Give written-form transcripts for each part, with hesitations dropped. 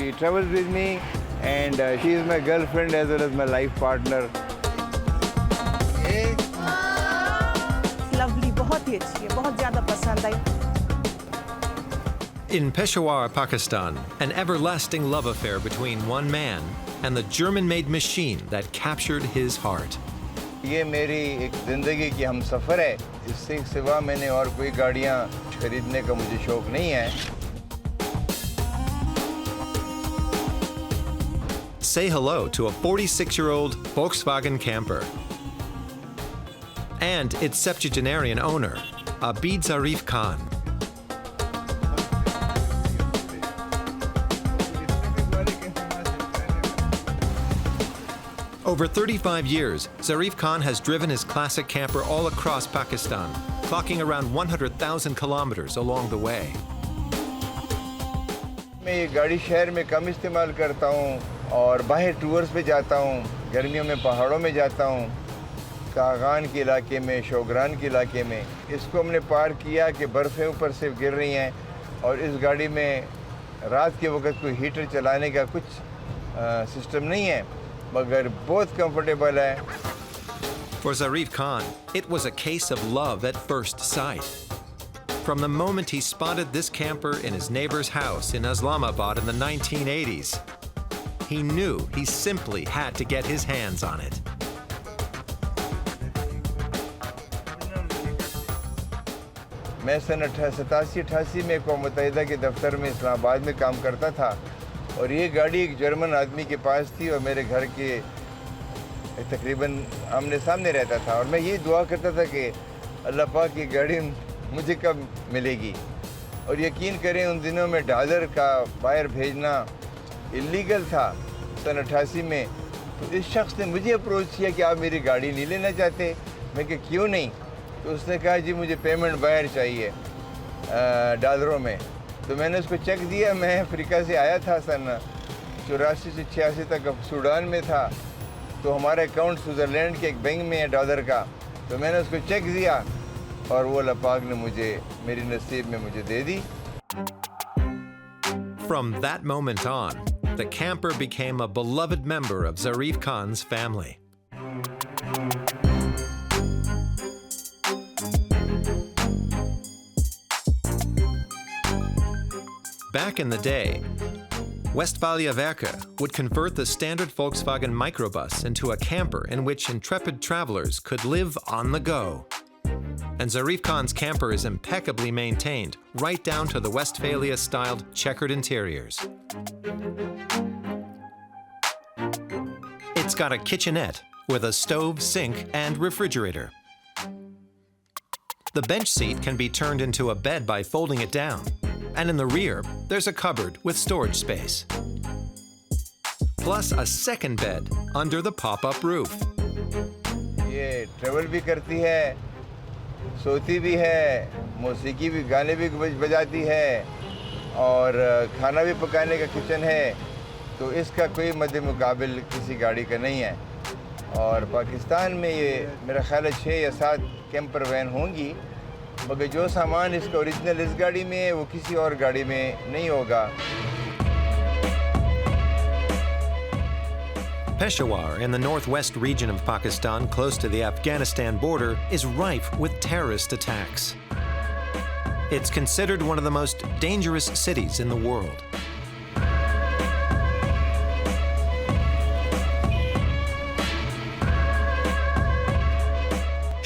She travels with me, and she is my girlfriend as well as my life partner. Lovely, बहुत ही अच्छी है, बहुत ज़्यादा पसंद आई. In Peshawar, Pakistan, an everlasting love affair between one man and the German-made machine that captured his heart. ये मेरी एक ज़िंदगी की हमसफ़र है. इससे सिवा मैंने और कोई गाड़ियाँ खरीदने का मुझे शौक नहीं है. Say hello to a 46-year-old Volkswagen Camper and its septuagenarian owner, Abid Zareef Khan. Over 35 years, Zareef Khan has driven his classic camper all across Pakistan, clocking around 100,000 kilometers along the way. मैं ये गाड़ी शहर में कम इस्तेमाल करता हूँ और बाहर टूर्स पे जाता हूँ. गर्मियों में पहाड़ों में जाता हूँ, कागान के इलाके में, शोगरान के इलाके में. इसको हमने पार किया कि बर्फ़ें ऊपर से गिर रही हैं और इस गाड़ी में रात के वक्त कोई हीटर चलाने का कुछ सिस्टम नहीं है, मगर बहुत कंफर्टेबल है. For Zareef Khan, it was a case of love at first sight. From the moment he spotted this camper in his neighbor's house in Islamabad in the 1980s, he knew he simply had to get his hands on it. मैं सन 87-88 में कौम मुत्तहिदा के दफ्तर में इस्लामाबाद में काम करता था और ये गाड़ी एक जर्मन आदमी के पास थी और मेरे घर के तकरीबन आमने सामने रहता था. और मैं ये दुआ करता था कि अल्लाह पाक की गाड़ी मुझे कब मिलेगी. और यकीन करें उन दिनों में डॉलर का बाहर भेजना इलीगल था सन 88 में. तो इस शख्स ने मुझे अप्रोच किया कि आप मेरी गाड़ी नहीं लेना चाहते. मैं कि क्यों नहीं. तो उसने कहा जी मुझे पेमेंट बाहर चाहिए डॉलरों में. तो मैंने उसको चेक दिया. मैं अफ्रीका से आया था सन 84 से 86 तक सूडान में था. तो हमारा अकाउंट स्विट्ज़रलैंड के एक बैंक में है डॉलर का. तो मैंने उसको चेक दिया और वो अल्लाह पाक ने मुझे मेरी नसीब में मुझे दे दी. From that moment on, the camper became a beloved member of Zareef Khan's family. Back in the day, Westfalia Werke would convert the standard Volkswagen microbus into a camper in which intrepid travelers could live on the go. And Zareef Khan's camper is impeccably maintained, right down to the Westfalia-styled checkered interiors. It's got a kitchenette with a stove, sink, and refrigerator. The bench seat can be turned into a bed by folding it down. And in the rear, there's a cupboard with storage space. Plus a second bed under the pop-up roof. ये travel भी करती है, सोती भी है, मौसीकी भी गाने भी बजाती है और खाना भी पकाने का किचन है. तो इसका कोई मद्दे मुकाबिल किसी गाड़ी का नहीं है. और पाकिस्तान में ये मेरा ख्याल है 6 या 7 कैंपर वैन होंगी, मगर जो सामान इसका ओरिजिनल इस गाड़ी में है वो किसी और गाड़ी में नहीं होगा. Peshawar, in the northwest region of Pakistan, close to the Afghanistan border, is rife with terrorist attacks. It's considered one of the most dangerous cities in the world.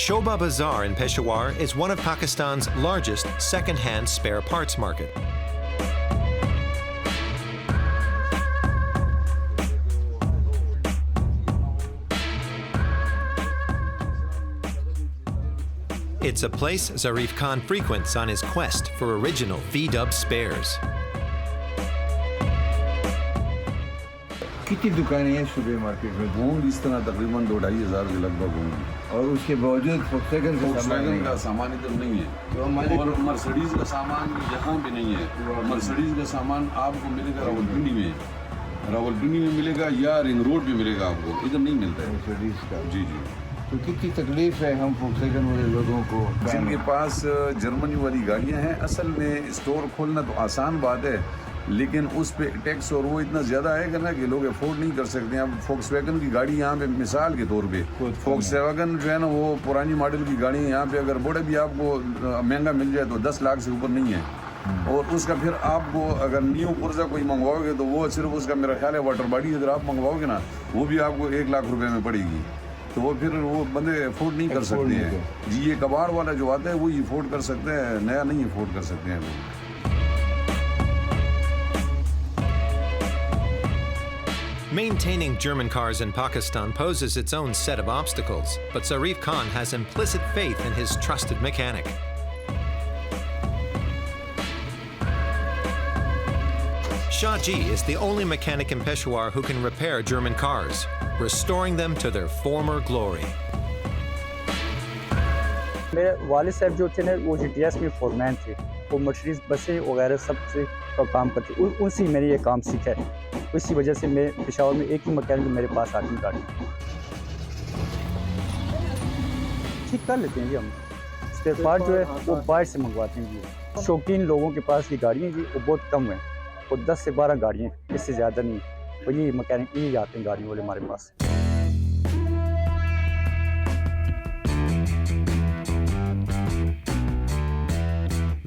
Shoba Bazaar in Peshawar is one of Pakistan's largest second-hand spare parts market. It's a place Zareef Khan frequents on his quest for original V-dub spares. कितनी दुकानें हैं सुबह market में? घूम इस तरह तकरीबन 2-2,500 के लगभग घूम. और उसके बावजूद Volkswagen का सामान इधर नहीं है और मर्सिडीज का सामान यहाँ भी नहीं है. मर्सिडीज का सामान आपको मिलेगा रावलपिंडी में, रावलपिंडी में मिलेगा या रिंग रोड पे मिलेगा, आपको इधर नहीं मिलता है मर्सिडीज का. जी जी. तो कितनी तकलीफ है हम Volkswagen वाले लोगों को. जिनके पास जर्मनी वाली गाड़ियाँ हैं, असल में स्टोर खोलना तो आसान बात है, लेकिन उस पे टैक्स और वो इतना ज़्यादा आएगा ना कि लोग अफोर्ड नहीं कर सकते हैं। अब फोक्सवैगन की गाड़ी यहाँ पे मिसाल के तौर पे फोक्सवैगन जो है ना वो पुरानी मॉडल की गाड़ी यहाँ पे अगर बड़े भी आपको महंगा मिल जाए तो 10 लाख से ऊपर नहीं है। और उसका फिर आपको अगर न्यू पुर्जा कोई मंगवाओगे तो वो सिर्फ उसका मेरा ख्याल है वाटर बॉडी अगर आप मंगवाओगे ना वो भी आपको 1 लाख रुपए में पड़ेगी। तो वो फिर वो बंदे अफोर्ड नहीं कर सकते हैं जी। ये कबाड़ वाला जो आता है वो अफोर्ड कर सकते हैं, नया नहीं अफोर्ड कर सकते हैं लोग। Maintaining German cars in Pakistan poses its own set of obstacles, but Zareef Khan has implicit faith in his trusted mechanic. Shah Ji is the only mechanic in Peshawar who can repair German cars, restoring them to their former glory. मेरे वालिद साहब जो थे ना वो GTS में foreman थे, वो मर्सिडीज बसें वगैरह सब से का काम करते, उनसे मैंने ये काम सीखा है। इसी वजह से मैं पेशावर में एक ही मकैनिक मेरे पास आती गाड़ी ठीक कर लेते हैं जी। हम स्पेयर पार्ट जो है वो बाहर से मंगवाते हैं जी। शौकीन लोगों के पास ये गाड़ियाँ जी वो बहुत कम है, वो 10 से 12 गाड़ियाँ, इससे ज़्यादा नहीं। तो ये मकैनिक यही आते हैं गाड़ियों वाले हमारे पास।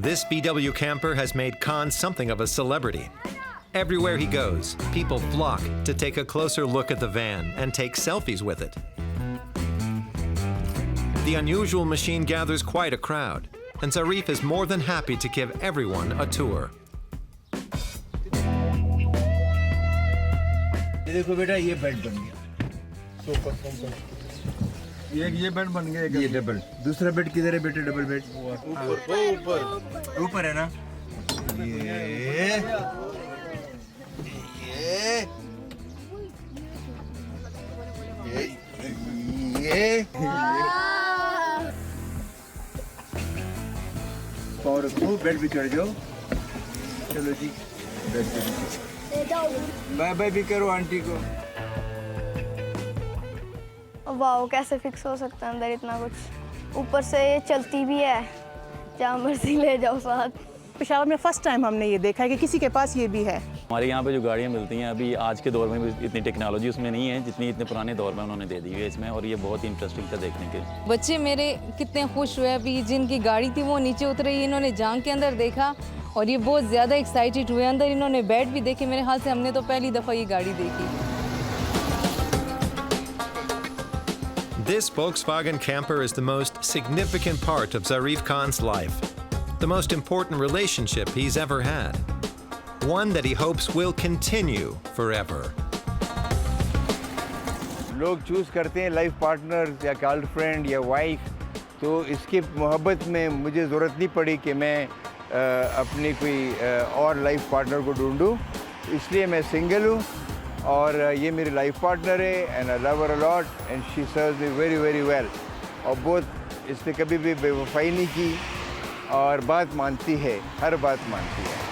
This VW camper has made Khan something of a celebrity. Everywhere he goes, people flock to take a closer look at the van and take selfies with it. The unusual machine gathers quite a crowd, and Zareef is more than happy to give everyone a tour. देखो बेटा ये bed बन गया, ये bed बन गया, ये double. दूसरा बेड किधर है बेटे? डबल बेड ऊपर ऊपर है ना। ये और खूब बेड पे चढ़ जाओ। चलो जी बेड पे बाय बाय भी करो आंटी को। वाओ कैसे फिक्स हो सकता है अंदर इतना कुछ, ऊपर से ये चलती भी है, जहाँ मर्जी ले जाओ साथ। पेशावर में फर्स्ट टाइम हमने ये देखा है कि किसी के पास ये भी है। हमारे यहाँ पे जो गाड़ियाँ मिलती हैं अभी आज के दौर में भी इतनी टेक्नोलॉजी उसमें नहीं है जितनी इतने पुराने दौर में उन्होंने दे दी है इसमें, और ये बहुत ही इंटरेस्टिंग था देखने के। बच्चे मेरे कितने खुश हुए, अभी जिनकी गाड़ी थी वो नीचे उतरी, इन्होंने जांग के अंदर देखा और ये बहुत ज़्यादा एक्साइटेड हुए। अंदर इन्होंने बेड भी देखे, मेरे हाल से हमने तो पहली दफ़ा ये गाड़ी देखी। This Volkswagen camper is the most significant part of Zareef Khan's life, the most important relationship he's ever had, one that he hopes will continue forever. लोग चूज़ करते हैं लाइफ पार्टनर या गर्लफ्रेंड या वाइफ, तो इसकी मोहब्बत में मुझे ज़रूरत नहीं पड़ी कि मैं अपनी कोई और लाइफ पार्टनर को ढूंढूं, इसलिए मैं सिंगल हूँ और ये मेरी लाइफ पार्टनर है and I love her a lot and she serves me very very well. और बहुत इसने कभी भी बेवफाई नहीं की और बात मानती है, हर बात मानती है।